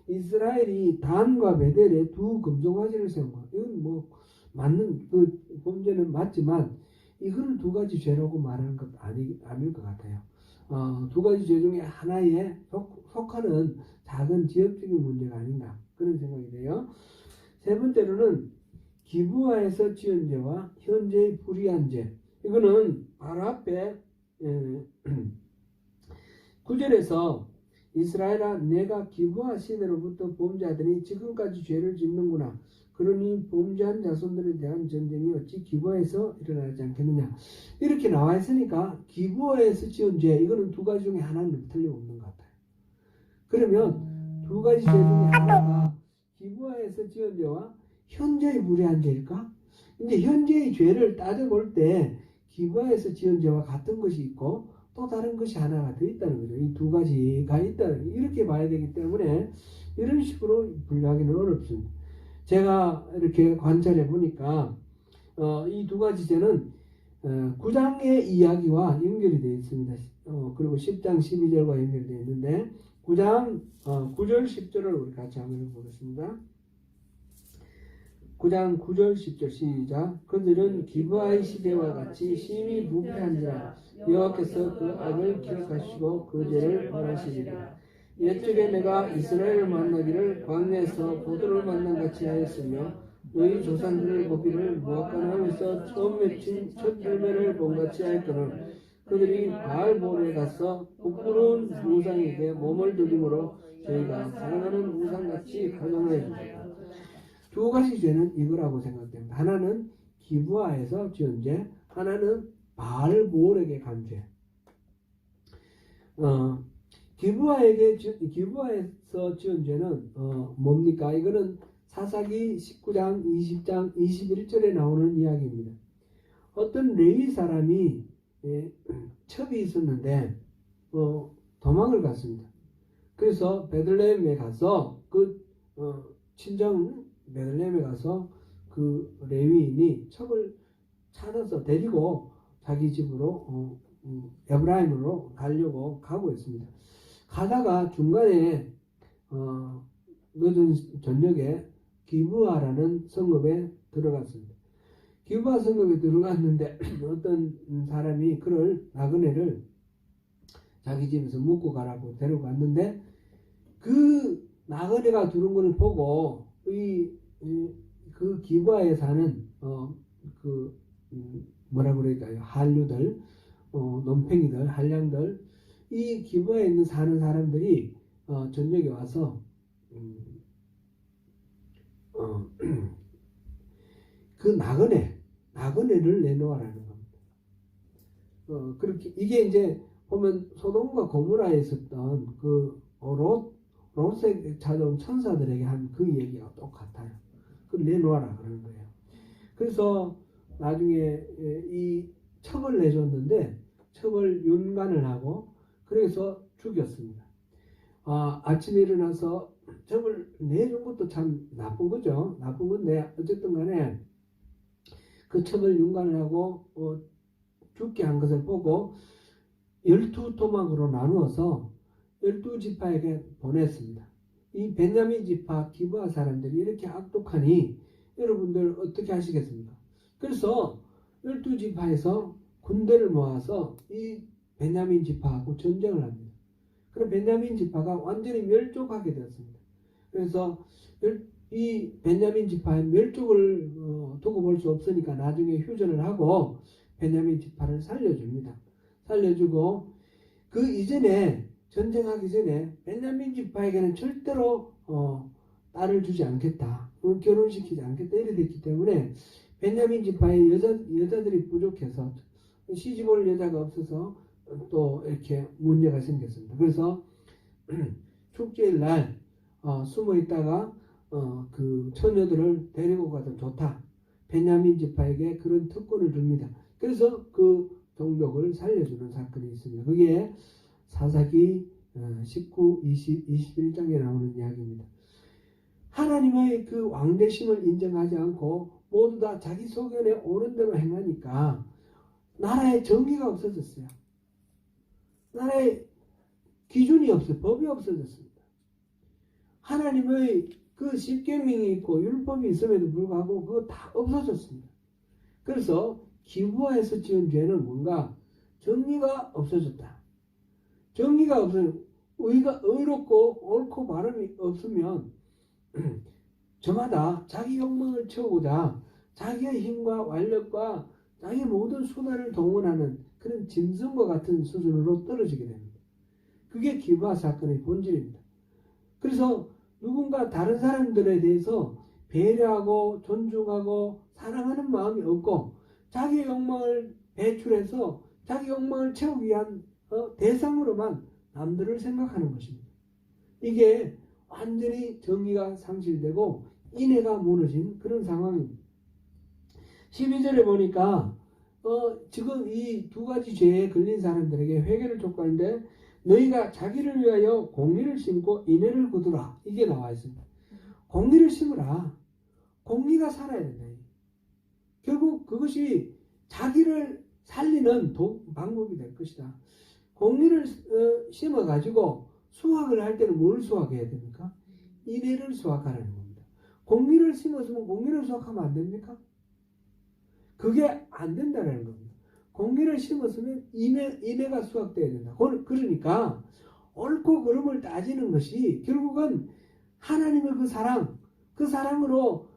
이스라엘이 단과 베델에 두 금송아지를 세운 것. 이건 뭐 맞는 그 범죄는 맞지만 이거를 두 가지 죄라고 말하는 것 아닐 것 같아요. 두 가지 죄 중에 하나에 속하는 작은 지역적인 문제가 아닌가 그런 생각이 돼요. 세 번째로는 기브아에서 지은 죄와 현재의 불의한 죄. 이거는 바로 앞에 9절에서 이스라엘아 내가 기브아 시내로부터 범죄하더니 지금까지 죄를 짓는구나. 그러니 범죄한 자손들에 대한 전쟁이 어찌 기브아에서 일어나지 않겠느냐. 이렇게 나와 있으니까 기브아에서 지은 죄 이거는 두 가지 중에 하나는 틀림없는 것 같아요. 그러면 두 가지 죄 중에 하나가 기브아에서 지은 죄와 현재의 무례한 죄일까? 이제 현재의 죄를 따져볼 때 기브아에서 지은 죄와 같은 것이 있고 또 다른 것이 하나가 더 있다는 거죠. 이 두 가지가 있다는 이렇게 봐야 되기 때문에 이런 식으로 분류하기는 어렵습니다. 제가 이렇게 관찰해 보니까 이 두 가지 죄는 9장의 이야기와 연결이 되어 있습니다. 그리고 10장 12절과 연결되어 있는데 9장 9절 10절을 우리 같이 한번 해보겠습니다. 9장 9절 10절 시작. 그들은 기브아의 시대와 같이 심히 부패한지라 여호와께서 그 악을 기억하시고 그 죄를 벌하시리라. 옛적에 내가 이스라엘을 만나기를 광야에서 포도를 만난 같이 하였으며 너희 조상들을 보기를 모압가나안에서 처음 맺힌 첫 열매를 본같이 하였거늘 그들이 바알볼에 가서 부끄러운 우상에게 몸을 들임으로 저희가 사랑하는 우상같이 가정하였습니다. 두 가지 죄는 이거라고 생각됩니다. 하나는 기브아에서 지은 죄, 하나는 바알볼에게 간 죄. 기브아에서 지은 죄는 뭡니까? 이거는 사사기 19장, 20장, 21절에 나오는 이야기입니다. 어떤 레위 사람이 첩이 있었는데 도망을 갔습니다. 그래서 베들레헴에 가서 친정 베들레헴에 가서 그 레위인이 첩을 찾아서 데리고 자기 집으로 에브라임으로 가려고 가고 있습니다. 가다가 중간에 늦은 저녁에 기브아라는 성읍에 들어갔습니다. 기브아 성읍에 들어갔는데 어떤 사람이 그를 나그네를 자기 집에서 묵고 가라고 데려갔는데 그 나그네가 들어온 것을 보고 그 기브아에 사는 뭐라 그럴까요? 한류들, 논팽이들, 한량들, 이 기브아에 있는 사는 사람들이 저녁에 와서 그 나그네를 내놓으라는 겁니다. 그렇게 이게 이제 보면 소돔과 고모라에 있었던 그 롯에 찾아온 천사들에게 한 그 얘기가 똑같아요. 그걸 내놓아라 그러는 거예요. 그래서 나중에 이 첩을 내줬는데 첩을 윤관을 하고 그래서 죽였습니다. 아침에 일어나서 첩을 내준 것도 참 나쁜 거죠. 나쁜 건데 어쨌든 간에 그 첩을 윤관을 하고 죽게 한 것을 보고 12토막으로 나누어서 12지파에게 보냈습니다. 이 베냐민 지파 기브아 사람들이 이렇게 악독하니 여러분들 어떻게 하시겠습니까? 그래서 12지파에서 군대를 모아서 이 베냐민 지파하고 전쟁을 합니다. 그럼 베냐민 지파가 완전히 멸족하게 되었습니다. 그래서 이 베냐민 지파의 멸족을 두고 볼 수 없으니까 나중에 휴전을 하고 베냐민 지파를 살려줍니다. 살려주고 그 이전에 전쟁하기 전에 베냐민 지파에게는 절대로 딸을 주지 않겠다. 결혼시키지 않겠다. 이래 됐기 때문에 베냐민 지파의 여자들이 부족해서 시집올 여자가 없어서 또 이렇게 문제가 생겼습니다. 그래서 축제일 날 숨어 있다가 그 처녀들을 데리고 가도 좋다. 베냐민 지파에게 그런 특권을 줍니다. 그래서 그 동족을 살려주는 사건이 있습니다. 그게 사사기 19, 20, 21장에 나오는 이야기입니다. 하나님의 그 왕대심을 인정하지 않고 모두 다 자기 소견에 옳은 대로 행하니까 나라에 정의가 없어졌어요. 나라에 기준이 없어요. 법이 없어졌습니다. 하나님의 그 십계명이 있고 율법이 있음에도 불구하고 그거 다 없어졌습니다. 그래서 기브아에서 지은 죄는 뭔가 정의가 없어졌다. 정의가 없으면 의롭고 옳고 바름이 없으면 저마다 자기 욕망을 채우고자 자기의 힘과 완력과 자기 모든 수단을 동원하는 그런 짐승과 같은 수준으로 떨어지게 됩니다. 그게 기브아 사건의 본질입니다. 그래서 누군가 다른 사람들에 대해서 배려하고 존중하고 사랑하는 마음이 없고 자기 욕망을 배출해서 자기 욕망을 채우기 위한 대상으로만 남들을 생각하는 것입니다. 이게 완전히 정의가 상실되고 인애가 무너진 그런 상황입니다. 12절에 보니까 지금 이 두 가지 죄에 걸린 사람들에게 회개를 촉구하는데 너희가 자기를 위하여 공의를 심고 인애를 거두라. 이게 나와 있습니다. 공의를 심으라. 공의가 살아야 된다. 결국 그것이 자기를 살리는 방법이 될 것이다. 공리를 심어 가지고 수확을 할 때는 뭘 수확해야 됩니까? 인애를 수확하라는 겁니다. 공리를 심었으면 공리를 수확하면 안 됩니까? 그게 안 된다는 겁니다. 공리를 심었으면 인애가 수확돼야 된다. 그러니까 옳고 그름을 따지는 것이 결국은 하나님의 그 사랑으로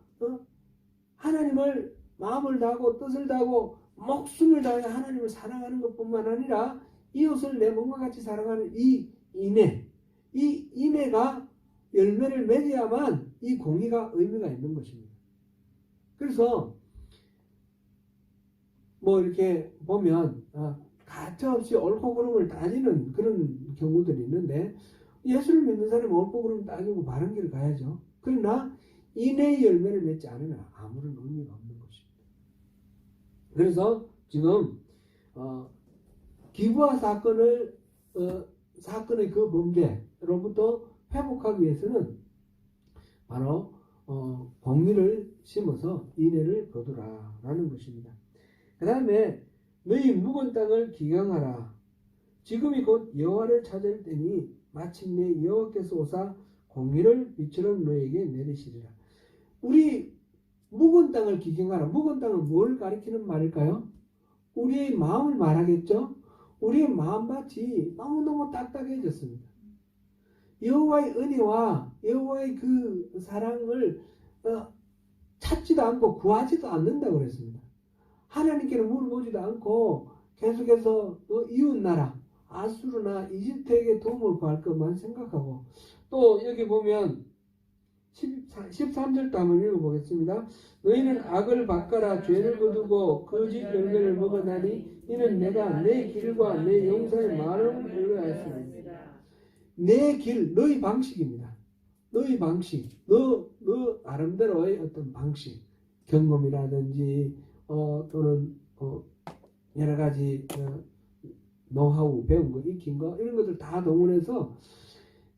하나님을 마음을 다하고 뜻을 다하고 목숨을 다해 하나님을 사랑하는 것뿐만 아니라 이웃을 내 몸과 같이 사랑하는 이 인애가 열매를 맺어야만 이 공의가 의미가 있는 것입니다. 그래서 뭐 이렇게 보면 가차없이 옳고 그름을 따지는 그런 경우들이 있는데 예수를 믿는 사람은 옳고 그름 따지고 바른 길을 가야죠. 그러나 인애의 열매를 맺지 않으면 아무런 의미가 없는 것입니다. 그래서 지금 기부와 사건의 그 범죄로부터 회복하기 위해서는 바로 공의를 심어서 인애를 거두라라는 것입니다. 그 다음에 너희 묵은 땅을 기경하라. 지금이 곧 여호와를 찾을 때니 마침내 여호와께서 오사 공의를 비처럼 너에게 내리시리라. 우리 묵은 땅을 기경하라. 묵은 땅은 뭘 가리키는 말일까요? 우리의 마음을 말하겠죠. 우리의 마음밭이 너무너무 딱딱해졌습니다. 여호와의 은혜와 여호와의 그 사랑을 찾지도 않고 구하지도 않는다고 그랬습니다. 하나님께는 물어보지도 않고 계속해서 이웃나라 아수르나 이집트에게 도움을 구할 것만 생각하고 또 여기 보면 13절도 한번 읽어보겠습니다. 너희는 악을 바꿔라 죄를 거두고 거짓 열매를 먹어나니 이는 내가 내 길과 내 용서의 마음을 의뢰하였습니다. 내 길, 너희 방식입니다. 너희 방식, 너 나름대로의 어떤 방식, 경험이라든지 또는 여러 가지 노하우, 배운 거, 익힌 거 이런 것들 다 동원해서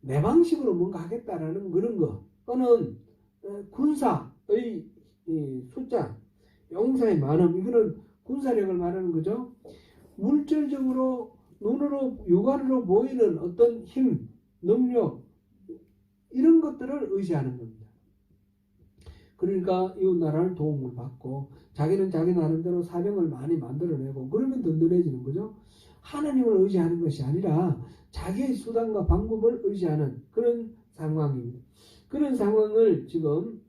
내 방식으로 뭔가 하겠다라는 그런 거 또는 군사의 숫자, 용사의 많음 이거는 군사력을 말하는 거죠. 물질적으로 눈으로 육안으로 보이는 어떤 힘, 능력 이런 것들을 의지하는 겁니다. 그러니까 이웃 나라를 도움을 받고 자기는 자기 나름대로 사명을 많이 만들어내고 그러면 든든해지는 거죠. 하나님을 의지하는 것이 아니라 자기의 수단과 방법을 의지하는 그런 상황입니다. 그런 상황을 지금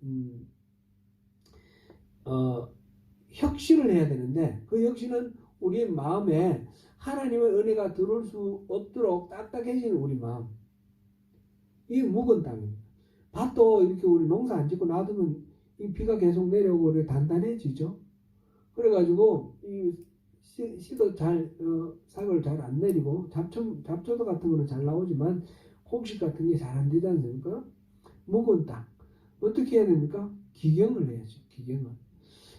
혁신을 해야 되는데 그 혁신은 우리의 마음에 하나님의 은혜가 들어올 수 없도록 딱딱해지는 우리 마음. 이 묵은 땅입니다. 밭도 이렇게 우리 농사 안 짓고 놔두면 이 비가 계속 내려오고 그래 단단해지죠. 그래가지고 이 씨도 잘 삭을 잘 안 내리고 잡초도 같은 거는 잘 나오지만 곡식 같은 게 잘 안 되지 않습니까? 묵은 땅 어떻게 해야 됩니까? 기경을 해야죠. 기경을.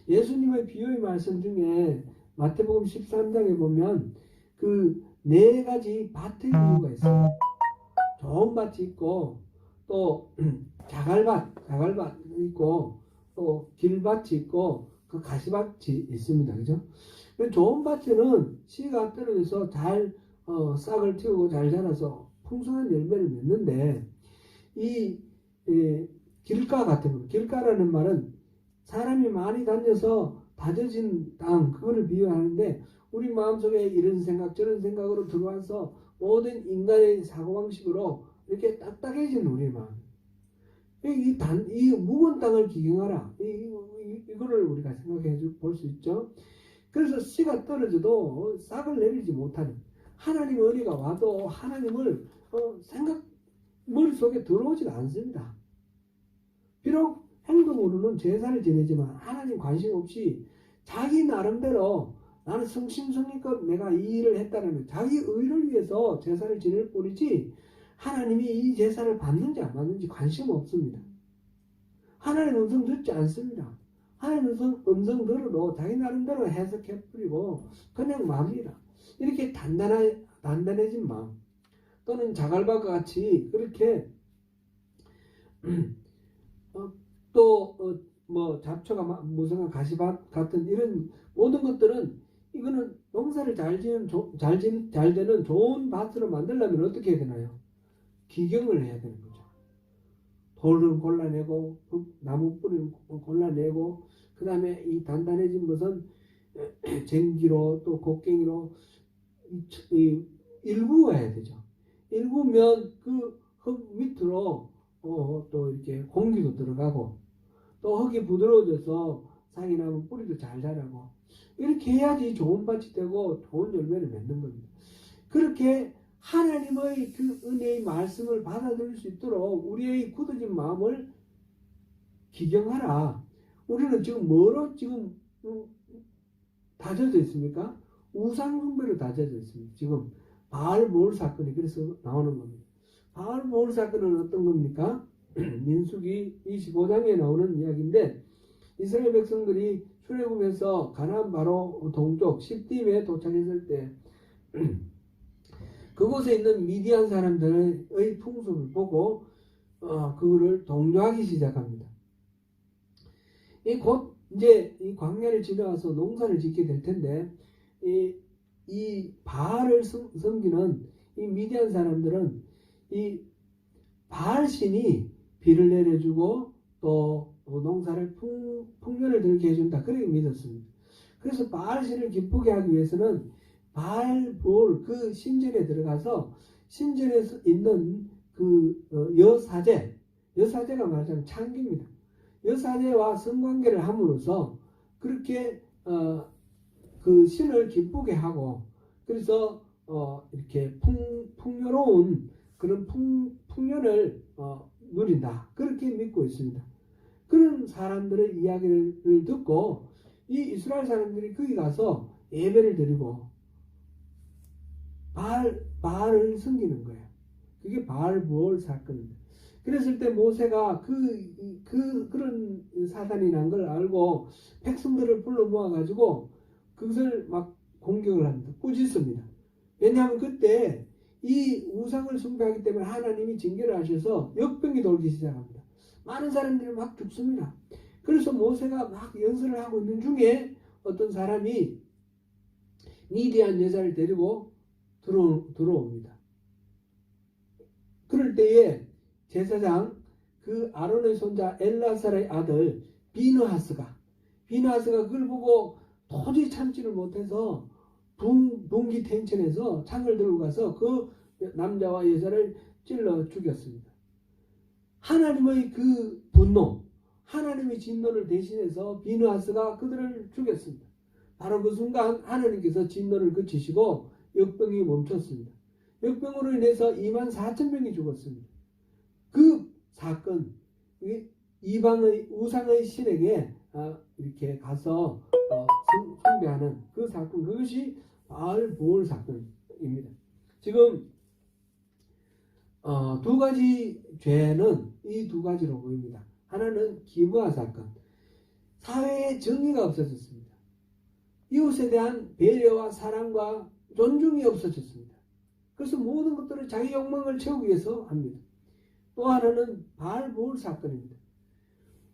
예수님의 비유의 말씀 중에 마태복음 13장에 보면 그 네 가지 밭의 비유가 있어요. 좋은 밭이 있고 또 자갈밭 있고 또 길밭이 있고 그 가시밭이 있습니다. 그죠? 좋은 밭에는 씨가 떨어져서 잘 싹을 틔우고 잘 자라서 풍성한 열매를 맺는데 이 길가 같은 거, 길가라는 말은 사람이 많이 다녀서 다져진 땅 그거를 비유하는데 우리 마음속에 이런 생각 저런 생각으로 들어와서 모든 인간의 사고방식으로 이렇게 딱딱해진 우리 마음. 이 묵은 땅을 기경하라. 이거를 우리가 생각해 볼 수 있죠. 그래서 씨가 떨어져도 싹을 내리지 못하는 하나님의 은혜가 와도 하나님을 머릿속에 들어오지 않습니다. 비록 행동으로는 제사를 지내지만 하나님 관심 없이 자기 나름대로 나는 성심성의껏 내가 이 일을 했다는 자기 의를 위해서 제사를 지낼 뿐이지 하나님이 이 제사를 받는지 안 받는지 관심 없습니다. 하나님 음성 듣지 않습니다. 하나님 음성 들어도 자기 나름대로 해석해버리고 그냥 맙니다. 이렇게 단단해진 마음 또는 자갈밭과 같이 그렇게 또 잡초가 무성한 가시밭 같은 이런 모든 것들은 이거는 농사를 잘 되는 좋은 밭으로 만들려면 어떻게 해야 되나요? 기경을 해야 되는 거죠. 돌을 골라내고 나무 뿌리를 골라내고 그 다음에 이 단단해진 것은 쟁기로 또 곡괭이로 일구어야 되죠. 일구면 그 흙 밑으로 또 이렇게 공기도 들어가고 또 흙이 부드러워져서 상이 나면 뿌리도 잘 자라고 이렇게 해야지 좋은 밭이 되고 좋은 열매를 맺는 겁니다. 그렇게 하나님의 그 은혜의 말씀을 받아들일 수 있도록 우리의 굳어진 마음을 기경하라. 우리는 지금 뭐로 지금 다져져 있습니까? 우상숭배로 다져져 있습니다. 지금 바알모올 사건이 그래서 나오는 겁니다. 바알모올 사건은 어떤 겁니까? 민수기 25장에 나오는 이야기인데 이스라엘 백성들이 출애굽해서 가나안 바로 동쪽 십딤에 도착했을 때 그곳에 있는 미디안 사람들의 풍습을 보고 그거를 동조하기 시작합니다. 곧 이제 이 광야를 지나와서 농사를 짓게 될 텐데 이 바알을 섬기는 이 미디안 사람들은 이 바알 신이 비를 내려주고 또 농사를 풍년을 들게 해준다 그렇게 믿었습니다. 그래서 바알 신을 기쁘게 하기 위해서는 바알볼 그 신전에 들어가서 신전에 있는 그 여사제가 말하자면 창기입니다. 여사제와 성관계를 함으로써 그렇게 그 신을 기쁘게 하고 그래서 이렇게 풍요로운 그런 풍년을 누린다 그렇게 믿고 있습니다. 그런 사람들의 이야기를 듣고 이 이스라엘 사람들이 거기 가서 예배를 드리고 바알을 섬기는 거예요. 그게 바알부올 사건입니다. 그랬을 때 모세가 그런 사단이 난 걸 알고 백성들을 불러 모아가지고 그것을 막 공격을 합니다. 꾸짖습니다. 왜냐하면 그때 이 우상을 숭배하기 때문에 하나님이 징계를 하셔서 역병이 돌기 시작합니다. 많은 사람들이 막 죽습니다. 그래서 모세가 막 연설을 하고 있는 중에 어떤 사람이 미디안 여자를 데리고 들어옵니다. 그럴 때에 제사장 그 아론의 손자 엘라살의 아들 비느하스가 그걸 보고 도저히 참지를 못해서 분기탱천에서 창을 들고 가서 그 남자와 여자를 찔러 죽였습니다. 하나님의 그 분노, 하나님의 진노를 대신해서 비느하스가 그들을 죽였습니다. 바로 그 순간 하나님께서 진노를 그치시고 역병이 멈췄습니다. 역병으로 인해서 24,000명이 죽었습니다. 그 사건, 이방의 우상의 신에게 이렇게 가서 숭배하는 그 사건, 그것이 바알보올 사건입니다. 지금 두 가지 죄는 이 두 가지로 보입니다. 하나는 기부아 사건, 사회에 정의가 없어졌습니다. 이웃에 대한 배려와 사랑과 존중이 없어졌습니다. 그래서 모든 것들을 자기 욕망을 채우기 위해서 합니다. 또 하나는 바알보올 사건입니다.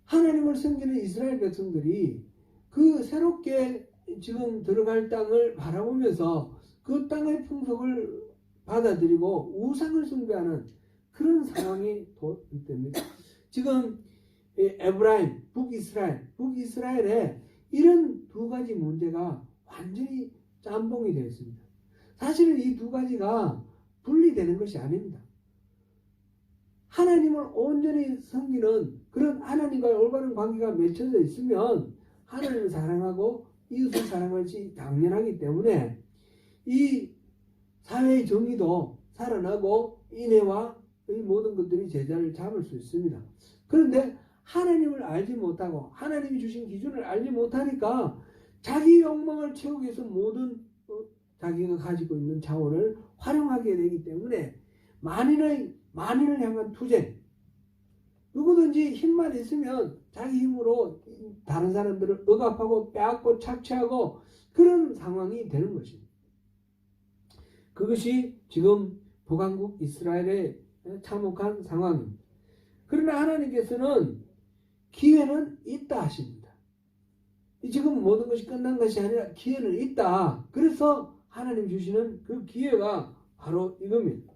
하나님을 섬기는 이스라엘 백성들이 그 새롭게 지금 들어갈 땅을 바라보면서 그 땅의 풍속을 받아들이고 우상을 숭배하는 그런 상황이 됩니다. 지금 에브라임, 북이스라엘에 이런 두 가지 문제가 완전히 짬뽕이 되어 있습니다. 사실은 이 두 가지가 분리되는 것이 아닙니다. 하나님을 온전히 섬기는 그런 하나님과의 올바른 관계가 맺혀져 있으면 하나님을 사랑하고 이웃을 사랑할 것이 당연하기 때문에 이 사회의 정의도 살아나고 인애와 이 모든 것들이 제자를 잡을 수 있습니다. 그런데 하나님을 알지 못하고 하나님이 주신 기준을 알지 못하니까 자기 욕망을 채우기 위해서 모든 자기가 가지고 있는 자원을 활용하게 되기 때문에 만인을 향한 투쟁, 누구든지 힘만 있으면 자기 힘으로 다른 사람들을 억압하고 빼앗고 착취하고 그런 상황이 되는 것입니다. 그것이 지금 북왕국 이스라엘의 참혹한 상황입니다. 그러나 하나님께서는 기회는 있다 하십니다. 지금 모든 것이 끝난 것이 아니라 기회는 있다. 그래서 하나님 주시는 그 기회가 바로 이겁니다.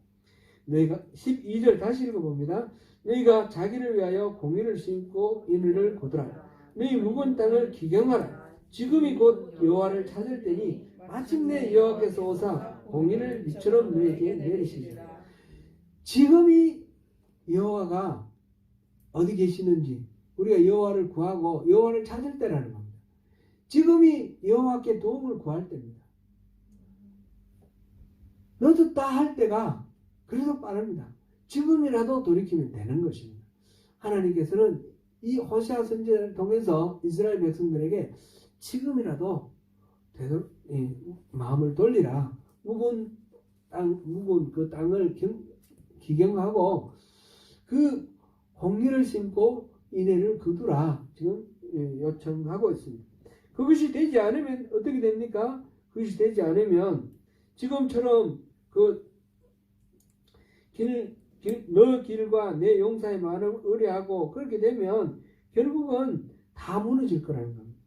너희가 12절 다시 읽어봅니다. 너희가 자기를 위하여 공의를 심고 인의를 거두라. 너희 묵은 땅을 기경하라. 지금이 곧 여호와를 찾을 때니 마침내 여호와께서 오사 공의를 이처럼 너희에게 내리시리라. 지금이 여호와가 어디 계시는지 우리가 여호와를 구하고 여호와를 찾을 때라는 겁니다. 지금이 여호와께 도움을 구할 때입니다. 늦었다 할 때가 그래서 빠릅니다. 지금이라도 돌이키면 되는 것입니다. 하나님께서는 이 호세아 선지자를 통해서 이스라엘 백성들에게 지금이라도 마음을 돌리라. 묵은 그 땅을 기경하고 그 공의를 심고 인애를 거두라. 지금 요청하고 있습니다. 그것이 되지 않으면 어떻게 됩니까? 그것이 되지 않으면 지금처럼 너 길과 내 용사의 말을 의뢰하고 그렇게 되면 결국은 다 무너질 거라는 겁니다.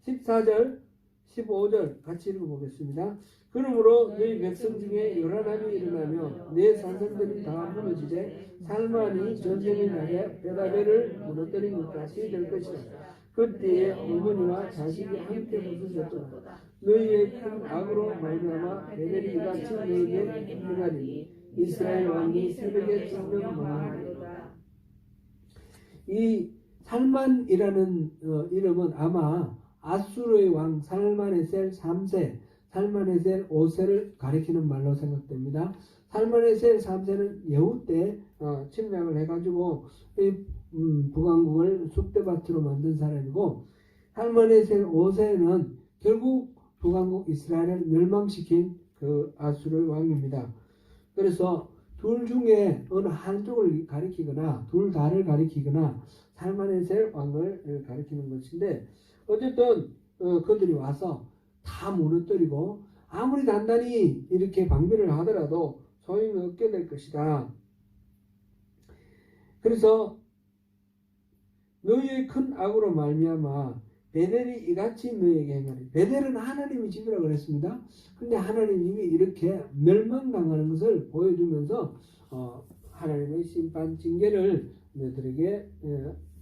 14절, 15절 같이 읽어보겠습니다. 그러므로 너희 백성 중에 요란함이 일어나며 내 산성들이 다 무너지되 살만이 전쟁의 날에 베다벨을 무너뜨린 것 같이 될 것이다. 그때에 어머니와 자식이 함께 부서졌도다. 너희의 큰 악으로 말미암아 베델이 이같이 너희에게 행하리니 이스라엘 왕이 새벽에 청명 망하리라. 이 살만이라는 이름은 아마 아수르의 왕 살마네셀 3세, 살마네셀 5세를 가리키는 말로 생각됩니다. 살마네셀 3세는 여후 때 침략을 해가지고 북왕국을 쑥대밭으로 만든 사람이고, 살마네셀 5세는 결국 북왕국 이스라엘을 멸망시킨 그 아수르의 왕입니다. 그래서 둘 중에 어느 한쪽을 가리키거나 둘 다를 가리키거나 살마네셀 왕을 가리키는 것인데, 어쨌든 그들이 와서 다 무너뜨리고 아무리 단단히 이렇게 방비를 하더라도 소용이 없게 될 것이다. 그래서 너희의 큰 악으로 말미암아 베델이 이같이 너희에게 행하리. 베델은 하나님의 집이라고 그랬습니다. 근데 하나님이 이렇게 멸망당하는 것을 보여주면서 하나님의 심판 징계를 너희들에게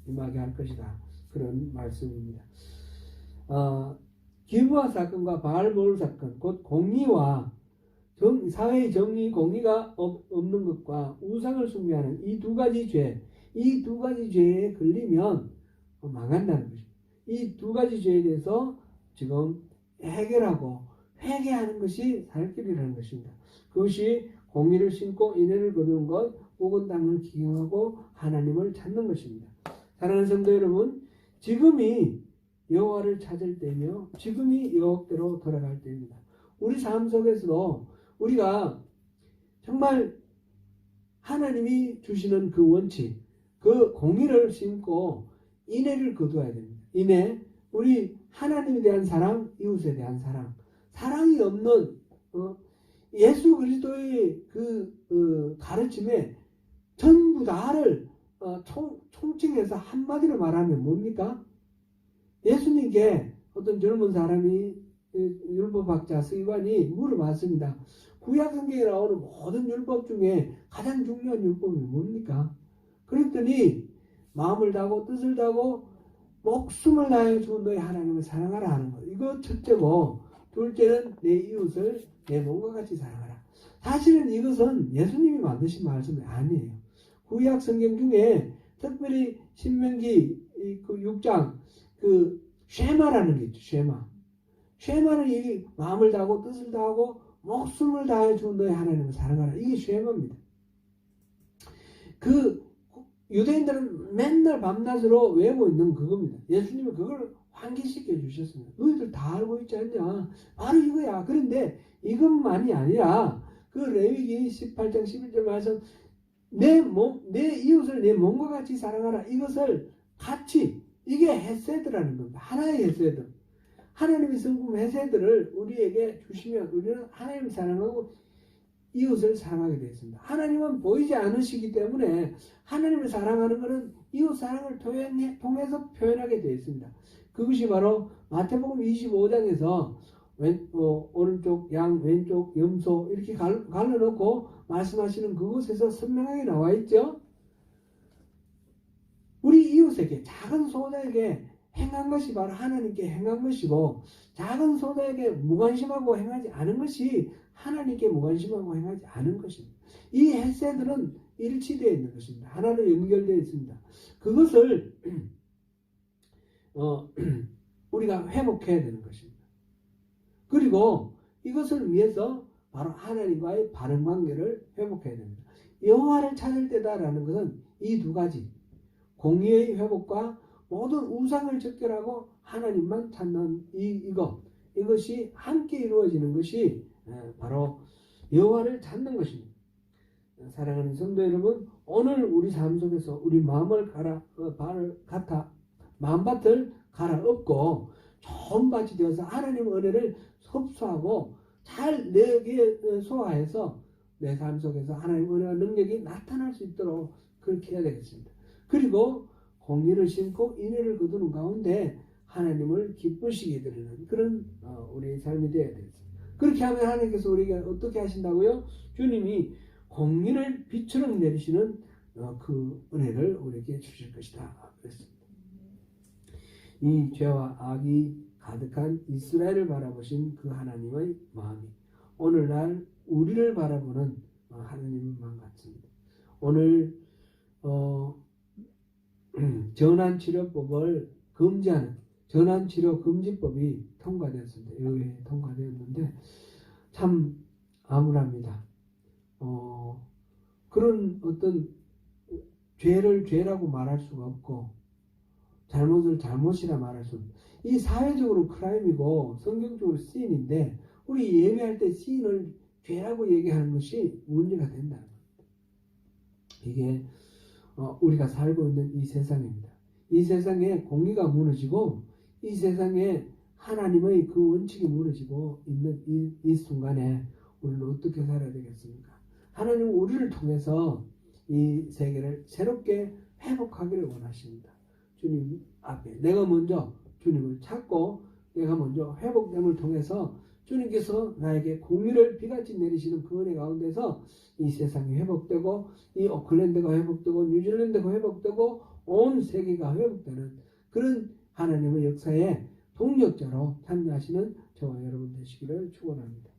임하게 할 것이다. 그런 말씀입니다. 기브아 사건과 바알볼 사건, 곧 공의와 사회의 정의, 공의가 없는 것과 우상을 숭배하는 이 두 가지 죄, 이 두 가지 죄에 걸리면 망한다는 것입니다. 이 두 가지 죄에 대해서 지금 해결하고 회개하는 것이 살 길이라는 것입니다. 그것이 공의를 심고 인애를 거두는 것, 묵은 땅을 기경하고 하나님을 찾는 것입니다. 사랑하는 성도 여러분, 지금이 여호와를 찾을 때며 지금이 여호와께로 돌아갈 때입니다. 우리 삶 속에서도 우리가 정말 하나님이 주시는 그 원칙, 그 공의를 심고 인애를 거두어야 됩니다. 인애, 우리 하나님에 대한 사랑, 이웃에 대한 사랑, 사랑이 없는 예수 그리스도의 그 가르침에 전부 다를 총칭해서 한마디로 말하면 뭡니까? 예수님께 어떤 젊은 사람이 율법학자 서기관이 물어봤습니다. 구약 성경에 나오는 모든 율법 중에 가장 중요한 율법이 뭡니까? 그랬더니 마음을 다하고 뜻을 다하고 목숨을 다하여 주 너희 하나님을 사랑하라 하는 것. 이거 첫째고, 둘째는 내 이웃을 내 몸과 같이 사랑하라. 사실은 이것은 예수님이 만드신 말씀이 아니에요. 구약 성경 중에 특별히 신명기 그 6장 그 쉐마라는 게 있죠. 쉐마는 이 마음을 다하고 뜻을 다하고 목숨을 다해 주 너희 하나님을 사랑하라. 이게 쉐마입니다. 그 유대인들은 맨날 밤낮으로 외우고 있는 그겁니다. 예수님은 그걸 환기시켜 주셨습니다. 너희들 다 알고 있지 않냐? 바로 이거야. 그런데 이것만이 아니라 그 레위기 18장 11절 말씀, 내 이웃을 내 몸과 같이 사랑하라. 이것을 같이, 이게 헤세드라는 겁니다. 하나의 헤세드. 하나님이 성품 헤세드를 우리에게 주시면 우리는 하나님을 사랑하고 이웃을 사랑하게 되어 있습니다. 하나님은 보이지 않으시기 때문에 하나님을 사랑하는 것은 이웃 사랑을 통해서 표현하게 되어 있습니다. 그것이 바로 마태복음 25장에서 오른쪽 양 왼쪽 염소 이렇게 갈라놓고 말씀하시는 그곳에서 선명하게 나와 있죠. 우리 이웃에게 작은 소자에게 행한 것이 바로 하나님께 행한 것이고 작은 소자에게 무관심하고 행하지 않은 것이 하나님께 무관심하고 행하지 않은 것입니다. 이 헤세드는 일치되어 있는 것입니다. 하나로 연결되어 있습니다. 그것을 우리가 회복해야 되는 것입니다. 그리고 이것을 위해서 바로 하나님과의 바른 관계를 회복해야 됩니다. 여호와를 찾을 때다라는 것은 이 두 가지 공의의 회복과 모든 우상을 적결하고 하나님만 찾는 이것이 함께 이루어지는 것이 바로 여호와를 찾는 것입니다. 사랑하는 성도 여러분, 오늘 우리 삶 속에서 우리 마음밭을 갈아엎고 좋은 밭이 되어서 하나님의 은혜를 섭수하고 잘 내게 소화해서 내 삶 속에서 하나님의 은혜와 능력이 나타날 수 있도록 그렇게 해야 되겠습니다. 그리고 공의를 심고 인애를 거두는 가운데 하나님을 기쁘시게 드리는 그런 우리의 삶이 되어야 되겠습니다. 그렇게 하면 하나님께서 우리에게 어떻게 하신다고요? 주님이 공의를 빛처럼 내리시는 그 은혜를 우리에게 주실 것이다. 그랬습니다. 이 죄와 악이 가득한 이스라엘을 바라보신 그 하나님의 마음이 오늘날 우리를 바라보는 하나님의 마음 같습니다. 오늘 전환치료법을 금지하는 전환치료금지법이 통과되었습니다. 의회에 통과되었는데 참 암울합니다. 그런 어떤 죄를 죄라고 말할 수가 없고 잘못을 잘못이라 말할 수 없고 이 사회적으로 크라임이고 성경적으로 시인인데 우리 예배할 때 시인을 죄라고 얘기하는 것이 문제가 된다는 겁니다. 이게 우리가 살고 있는 이 세상입니다. 이 세상에 공의가 무너지고 이 세상에 하나님의 그 원칙이 무너지고 있는 이 순간에 우리는 어떻게 살아야 되겠습니까? 하나님은 우리를 통해서 이 세계를 새롭게 회복하기를 원하십니다. 주님 앞에 내가 먼저 주님을 찾고 내가 먼저 회복됨을 통해서 주님께서 나에게 공의를 비같이 내리시는 그 은혜 가운데서 이 세상이 회복되고 이 오클랜드가 회복되고 뉴질랜드가 회복되고 온 세계가 회복되는 그런 하나님의 역사에 동력자로 참여하시는 저와 여러분 되시기를 축원합니다.